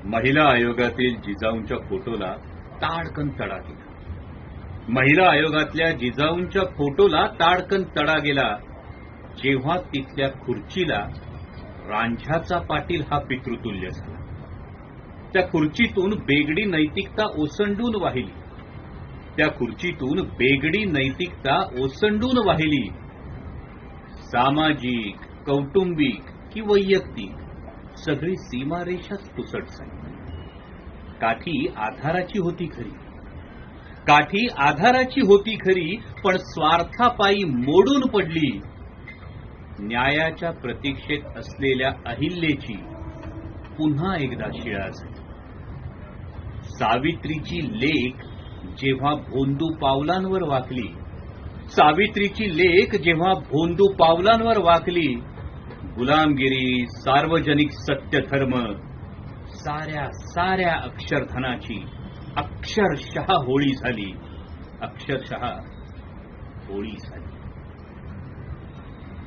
महिला आयोगातील जिजाऊंच्या फोटोला ताडकन तडा गेला. महिला आयोगातल्या जिजाऊंच्या फोटोला ताडकन तडा गेला जेव्हा तिथल्या खुर्चीला रांझ्याचा पाटील हा पितृतुल्य झाला. त्या खुर्चीतून बेगडी नैतिकता ओसंडून वाहिली. त्या खुर्चीतून बेगडी नैतिकता ओसंडून वाहिली. सामाजिक, कौटुंबिक की वैयक्तिक सगळी सीमारेषाच तुसट झाली. काठी आधाराची होती खरी, काठी आधाराची होती खरी, पण स्वार्थापायी मोडून पडली. न्यायाच्या प्रतीक्षेत असलेल्या अहिल्याची पुन्हा एकदा शिळा झाली. सावित्रीची लेक जेव्हा भोंदू पावलांवर वाकली, सावित्रीची लेक जेव्हा भोंदू पावलांवर वाकली, गुलामगिरी, सार्वजनिक सत्यधर्म, साऱ्या अक्षरधनाची अक्षरशः होळी झाली. अक्षरशः होळी झाली.